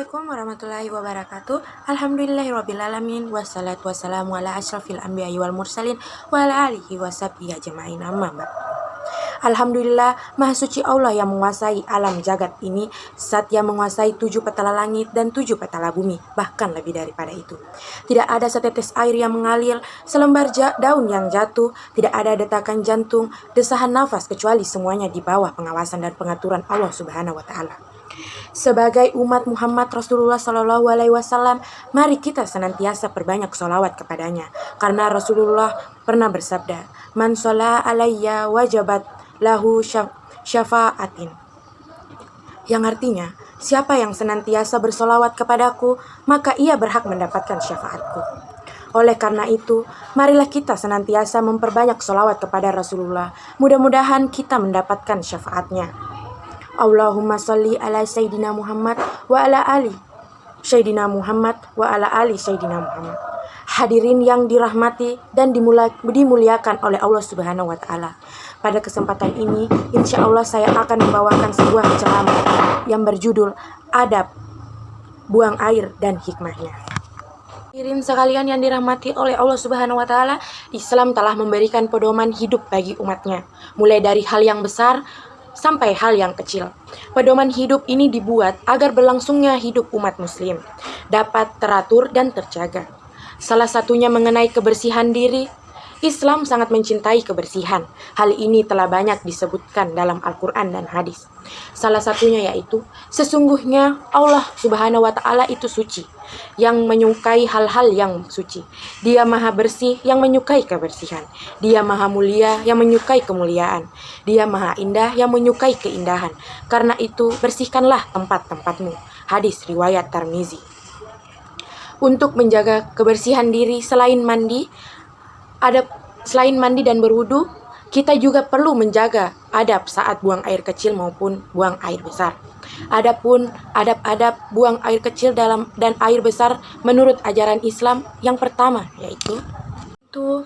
Assalamualaikum warahmatullahi wabarakatuh. Alhamdulillahirrabbilalamin. Wassalatu wassalamu ala asyrafil anbiya'i wal mursalin wa ala alihi washabihi ajma'in, amma ba'd. Alhamdulillah, Maha Suci Allah yang menguasai alam jagat ini, Zat yang menguasai 7 petala langit dan 7 petala bumi, bahkan lebih daripada itu. Tidak ada setetes air yang mengalir, selembar daun yang jatuh, tidak ada detakan jantung, desahan nafas, kecuali semuanya di bawah pengawasan dan pengaturan Allah Subhanahu wa Ta'ala. Sebagai umat Muhammad Rasulullah Shallallahu Alaihi Wasallam, mari kita senantiasa perbanyak sholawat kepadanya, karena Rasulullah pernah bersabda, "Man sholla alayya wajabat lahu syafa'atin," yang artinya, siapa yang senantiasa bersolawat kepadaku, maka ia berhak mendapatkan syafaatku. Oleh karena itu, marilah kita senantiasa memperbanyak sholawat kepada Rasulullah. Mudah-mudahan kita mendapatkan syafaatnya. Allahumma sholli ala Sayyidina Muhammad wa ala ali Sayyidina Muhammad wa ala ali Sayyidina Muhammad. Hadirin yang dirahmati dan dimuliakan oleh Allah Subhanahu wa Ta'ala. Pada kesempatan ini, insya Allah saya akan membawakan sebuah ceramah yang berjudul Adab Buang Air dan Hikmahnya. Hadirin sekalian yang dirahmati oleh Allah Subhanahu wa Ta'ala, Islam telah memberikan pedoman hidup bagi umatnya, mulai dari hal yang besar sampai hal yang kecil. Pedoman hidup ini dibuat agar berlangsungnya hidup umat muslim dapat teratur dan terjaga. Salah satunya mengenai kebersihan diri. Islam sangat mencintai kebersihan. Hal ini telah banyak disebutkan dalam Al-Quran dan hadis. Salah satunya yaitu, sesungguhnya Allah Subhanahu wa Ta'ala itu suci, yang menyukai hal-hal yang suci. Dia maha bersih yang menyukai kebersihan. Dia maha mulia yang menyukai kemuliaan. Dia maha indah yang menyukai keindahan. Karena itu bersihkanlah tempat-tempatmu. Hadis riwayat Tirmizi. Untuk menjaga kebersihan diri selain mandi dan berwudu, kita juga perlu menjaga adab saat buang air kecil maupun buang air besar. Adapun adab-adab buang air kecil dan air besar menurut ajaran Islam, yang pertama yaitu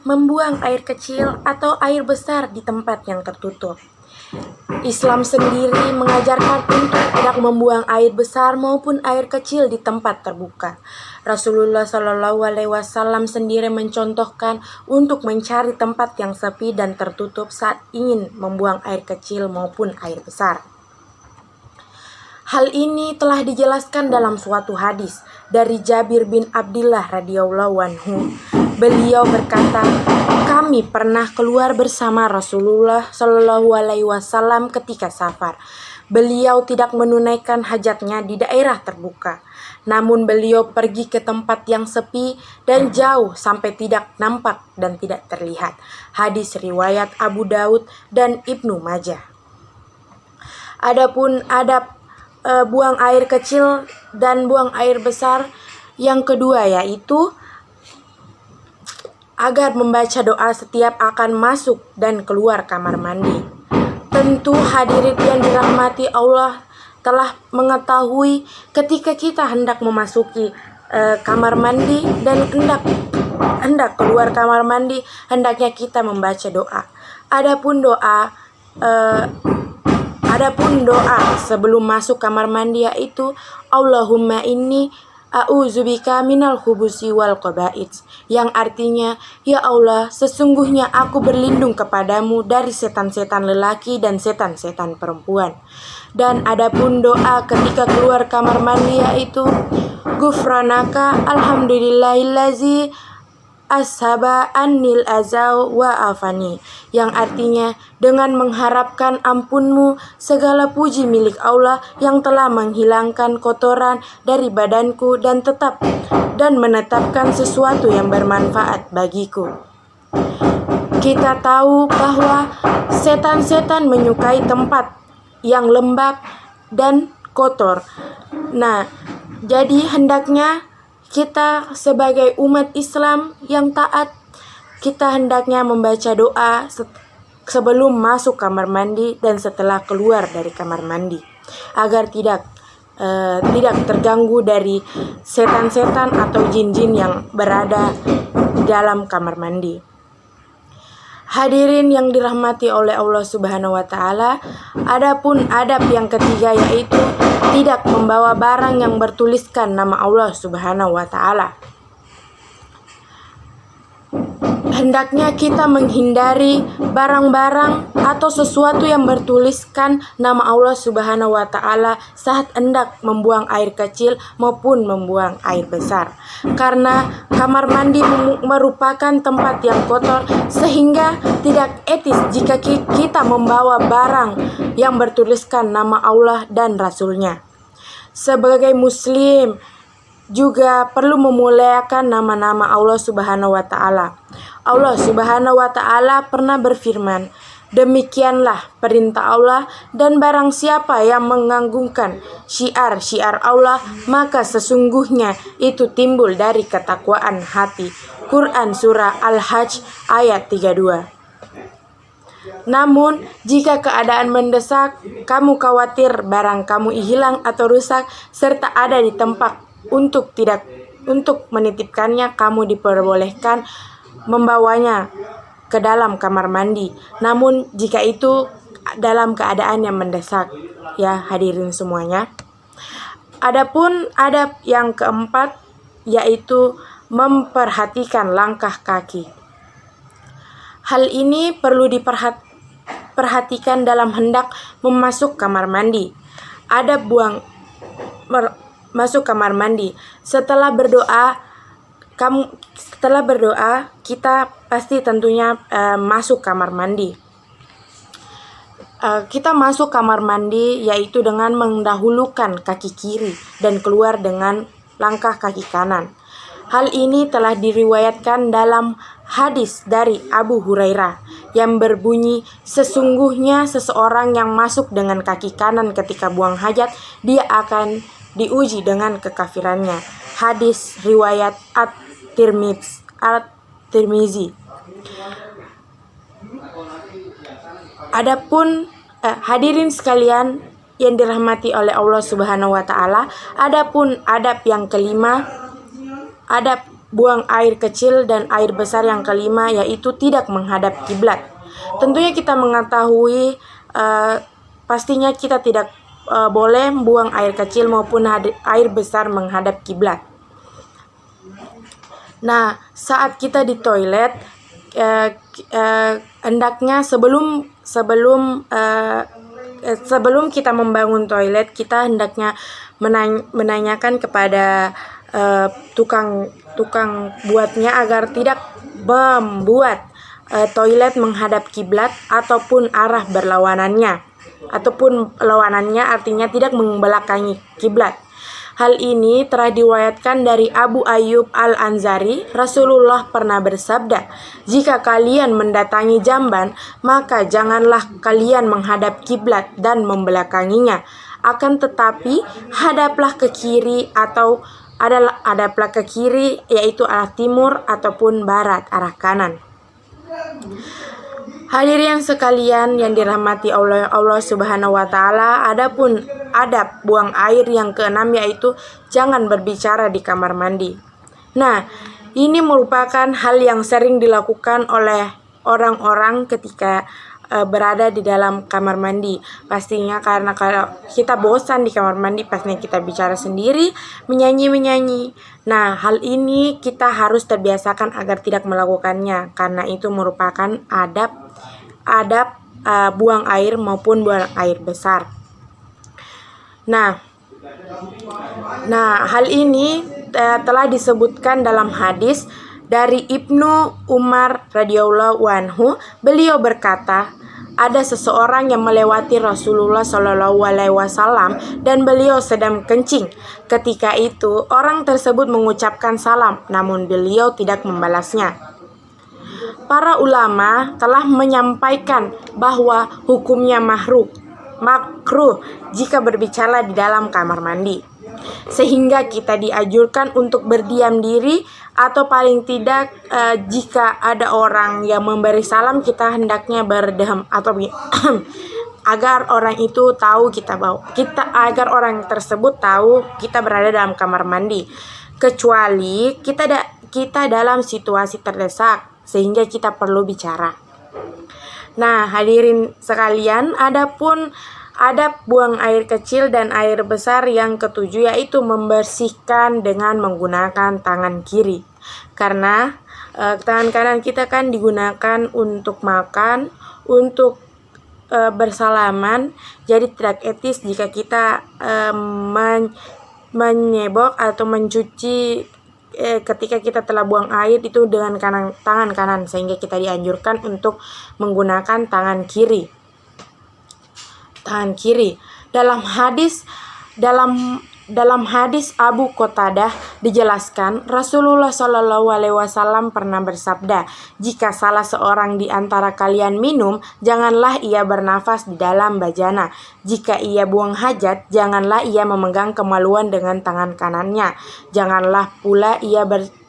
membuang air kecil atau air besar di tempat yang tertutup. Islam sendiri mengajarkan untuk tidak membuang air besar maupun air kecil di tempat terbuka. Rasulullah Shallallahu Alaihi Wasallam sendiri mencontohkan untuk mencari tempat yang sepi dan tertutup saat ingin membuang air kecil maupun air besar. Hal ini telah dijelaskan dalam suatu hadis dari Jabir bin Abdullah radhiyallahu anhu. Beliau berkata, kami pernah keluar bersama Rasulullah Shallallahu Alaihi Wasallam ketika safar. Beliau tidak menunaikan hajatnya di daerah terbuka, namun beliau pergi ke tempat yang sepi dan jauh sampai tidak nampak dan tidak terlihat. Hadis riwayat Abu Daud dan Ibnu Majah. Adapun adab buang air kecil dan buang air besar, yang kedua yaitu agar membaca doa setiap akan masuk dan keluar kamar mandi. Tentu hadirin yang dirahmati Allah telah mengetahui ketika kita hendak memasuki kamar mandi dan hendak keluar kamar mandi, hendaknya kita membaca doa. Adapun doa sebelum masuk kamar mandi yaitu Allahumma inni a'udzubika minal khubusi wal qaba'its, yang artinya, ya Allah, sesungguhnya aku berlindung kepadamu dari setan-setan lelaki dan setan-setan perempuan. Dan adapun doa ketika keluar kamar mandi yaitu Ghufranaka alhamdulillahillazi ashaba annil azau wa afani, yang artinya, dengan mengharapkan ampunmu, segala puji milik Allah yang telah menghilangkan kotoran dari badanku dan menetapkan sesuatu yang bermanfaat bagiku. Kita tahu bahwa setan-setan menyukai tempat yang lembab dan kotor. Nah, jadi hendaknya kita sebagai umat Islam yang taat, kita hendaknya membaca doa sebelum masuk kamar mandi dan setelah keluar dari kamar mandi, agar tidak terganggu dari setan-setan atau jin-jin yang berada di dalam kamar mandi. Hadirin yang dirahmati oleh Allah Subhanahu wa Ta'ala, adapun adab yang ketiga yaitu tidak membawa barang yang bertuliskan nama Allah Subhanahu wa Ta'ala. Hendaknya kita menghindari barang-barang atau sesuatu yang bertuliskan nama Allah Subhanahu wa Ta'ala saat hendak membuang air kecil maupun membuang air besar. Karena kamar mandi merupakan tempat yang kotor, sehingga tidak etis jika kita membawa barang yang bertuliskan nama Allah dan Rasul-Nya. Sebagai Muslim juga perlu memuliakan nama-nama Allah Subhanahu wa Ta'ala. Allah Subhanahu wa Ta'ala pernah berfirman, "Demikianlah perintah Allah, dan barang siapa yang mengagungkan syiar-syiar Allah, maka sesungguhnya itu timbul dari ketakwaan hati." Quran Surah Al-Hajj ayat 32. Namun, jika keadaan mendesak, kamu khawatir barang kamu hilang atau rusak, serta ada di tempat untuk menitipkannya, kamu diperbolehkan membawanya ke dalam kamar mandi. Namun jika itu dalam keadaan yang mendesak, ya hadirin semuanya. Adapun adab yang keempat yaitu memperhatikan langkah kaki. Hal ini perlu diperhatikan dalam hendak memasuk kamar mandi. Adab masuk kamar mandi. Setelah berdoa, kita pasti tentunya masuk kamar mandi. Kita masuk kamar mandi yaitu dengan mendahulukan kaki kiri dan keluar dengan langkah kaki kanan. Hal ini telah diriwayatkan dalam hadis dari Abu Hurairah yang berbunyi, "Sesungguhnya seseorang yang masuk dengan kaki kanan ketika buang hajat, dia akan diuji dengan kekafirannya." Hadis riwayat At-Tirmizi. Adapun hadirin sekalian yang dirahmati oleh Allah Subhanahu wa Ta'ala, adapun adab yang kelima, adab buang air kecil dan air besar yang kelima yaitu tidak menghadap kiblat. Tentunya kita mengetahui pastinya kita tidak boleh buang air kecil maupun air besar menghadap kiblat. Nah, saat kita di toilet, hendaknya sebelum kita membangun toilet, kita hendaknya menanyakan kepada tukang buatnya agar tidak membuat toilet menghadap kiblat ataupun arah berlawanannya, ataupun lawanannya artinya tidak membelakangi kiblat. Hal ini telah diriwayatkan dari Abu Ayyub Al-Ansari. Rasulullah pernah bersabda, "Jika kalian mendatangi jamban, maka janganlah kalian menghadap kiblat dan membelakanginya. Akan tetapi hadaplah ke kiri hadaplah ke kiri, yaitu arah timur ataupun barat, arah kanan." Hadirin sekalian yang dirahmati oleh Allah Subhanahu wa Ta'ala, adapun adab buang air yang keenam yaitu jangan berbicara di kamar mandi. Nah, ini merupakan hal yang sering dilakukan oleh orang-orang ketika berada di dalam kamar mandi. Pastinya karena kalau kita bosan di kamar mandi, pastinya kita bicara sendiri, menyanyi. Nah, hal ini kita harus terbiasakan agar tidak melakukannya, karena itu merupakan adab buang air maupun buang air besar. Nah, hal ini telah disebutkan dalam hadis dari Ibnu Umar radhiyallahu anhu. Beliau berkata, ada seseorang yang melewati Rasulullah Shallallahu Alaihi Wasallam dan beliau sedang kencing. Ketika itu orang tersebut mengucapkan salam, namun beliau tidak membalasnya. Para ulama telah menyampaikan bahwa hukumnya makruh jika berbicara di dalam kamar mandi, sehingga kita dianjurkan untuk berdiam diri, atau paling tidak jika ada orang yang memberi salam, kita hendaknya berdiam atau agar orang itu tahu agar orang tersebut tahu kita berada dalam kamar mandi, kecuali kita dalam situasi terdesak sehingga kita perlu bicara. Nah, hadirin sekalian, adapun Adab buang air kecil dan air besar yang ketujuh yaitu membersihkan dengan menggunakan tangan kiri. Karena tangan kanan kita kan digunakan untuk makan, untuk bersalaman, jadi tidak etis jika kita menyebok atau mencuci ketika kita telah buang air itu dengan tangan kanan, sehingga kita dianjurkan untuk menggunakan tangan kiri. Dalam hadis Abu Qatadah dijelaskan Rasulullah Shallallahu Alaihi Wasallam pernah bersabda, jika salah seorang di antara kalian minum, janganlah ia bernafas di dalam bajana. Jika ia buang hajat, janganlah ia memegang kemaluan dengan tangan kanannya. Janganlah pula ia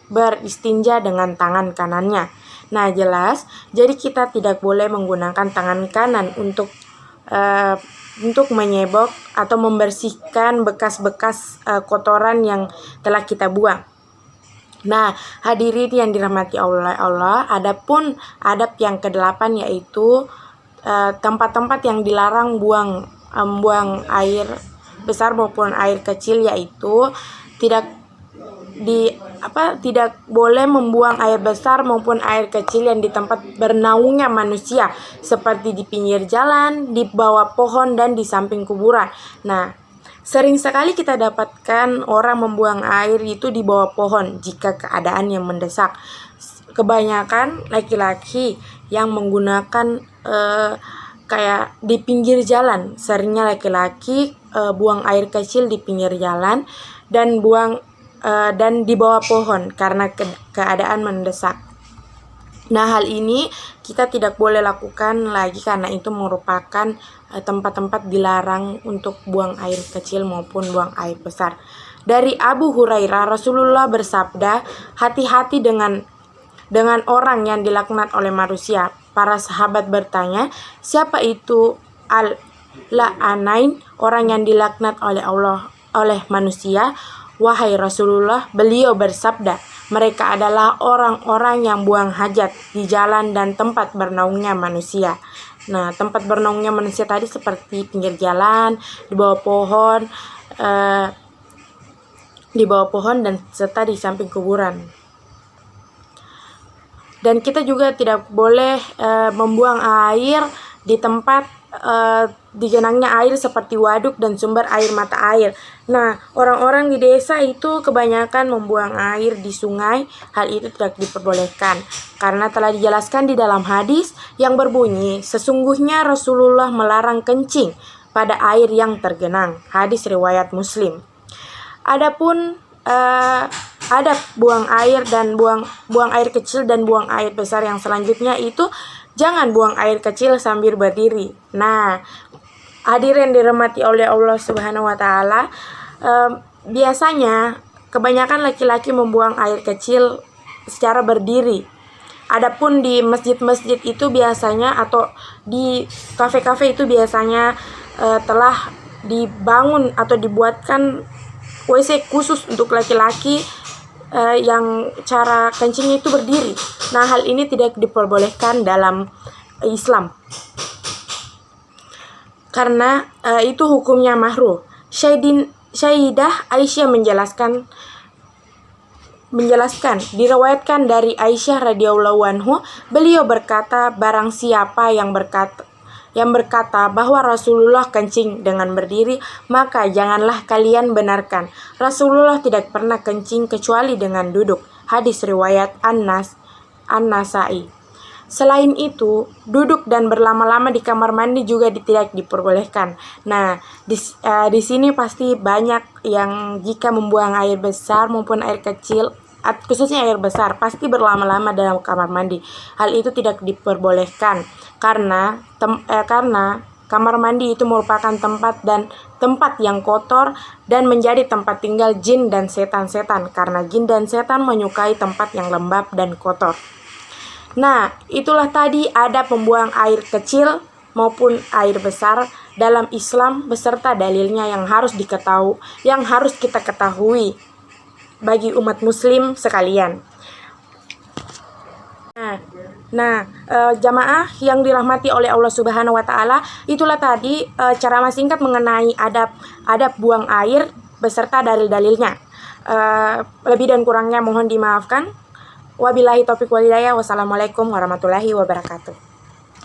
beristinja dengan tangan kanannya. Nah, jelas, jadi kita tidak boleh menggunakan tangan kanan untuk menyebok atau membersihkan bekas-bekas kotoran yang telah kita buang. Nah, hadirin yang dirahmati Allah, adapun adab yang ke-8 yaitu tempat-tempat yang dilarang buang air besar maupun air kecil, yaitu tidak boleh membuang air besar maupun air kecil yang di tempat bernaungnya manusia, seperti di pinggir jalan, di bawah pohon, dan di samping kuburan. Nah, sering sekali kita dapatkan orang membuang air itu di bawah pohon jika keadaan yang mendesak. Kebanyakan laki-laki yang menggunakan kayak di pinggir jalan, seringnya laki-laki buang air kecil di pinggir jalan dan di bawah pohon karena keadaan mendesak. Nah, hal ini kita tidak boleh lakukan lagi karena itu merupakan tempat-tempat dilarang untuk buang air kecil maupun buang air besar. Dari Abu Hurairah, Rasulullah bersabda, hati-hati dengan orang yang dilaknat oleh manusia. Para sahabat bertanya, siapa itu al-la'anain, orang yang dilaknat oleh manusia? Wahai Rasulullah, beliau bersabda, mereka adalah orang-orang yang buang hajat di jalan dan tempat bernaungnya manusia. Nah, tempat bernaungnya manusia tadi seperti pinggir jalan, di bawah pohon dan serta di samping kuburan. Dan kita juga tidak boleh membuang air di tempat digenangnya air seperti waduk dan sumber air mata air. Nah, orang-orang di desa itu kebanyakan membuang air di sungai. Hal itu tidak diperbolehkan karena telah dijelaskan di dalam hadis yang berbunyi, sesungguhnya Rasulullah melarang kencing pada air yang tergenang. Hadis riwayat Muslim. Adapun adab buang air dan buang air kecil dan buang air besar yang selanjutnya itu jangan buang air kecil sambil berdiri. Nah, hadirin dirahmati oleh Allah Subhanahu wa taala, biasanya kebanyakan laki-laki membuang air kecil secara berdiri. Adapun di masjid-masjid itu biasanya atau di kafe-kafe itu biasanya telah dibangun atau dibuatkan WC khusus untuk laki-laki yang cara kencingnya itu berdiri. Nah, hal ini tidak diperbolehkan dalam Islam karena itu hukumnya makruh. Sayyidah Aisyah menjelaskan diriwayatkan dari Aisyah radhiyallahu anhu, beliau berkata, barang siapa yang berkata bahwa Rasulullah kencing dengan berdiri, maka janganlah kalian benarkan. Rasulullah tidak pernah kencing kecuali dengan duduk. Hadis riwayat An-Nasai. Selain itu, duduk dan berlama-lama di kamar mandi juga tidak diperbolehkan. Nah, di sini pasti banyak yang jika membuang air besar maupun air kecil, khususnya air besar, pasti berlama-lama dalam kamar mandi. Hal itu tidak diperbolehkan karena kamar mandi itu merupakan tempat yang kotor dan menjadi tempat tinggal jin dan setan-setan, karena jin dan setan menyukai tempat yang lembab dan kotor. Nah, itulah tadi adab membuang air kecil maupun air besar dalam Islam beserta dalilnya yang harus kita ketahui bagi umat muslim sekalian. Nah, Nah, jamaah yang dirahmati oleh Allah Subhanahu wa taala, itulah tadi ceramah singkat mengenai adab buang air beserta dalil-dalilnya. Lebih dan kurangnya mohon dimaafkan. Wabillahi taufiq wal hidayah. Wassalamualaikum warahmatullahi wabarakatuh.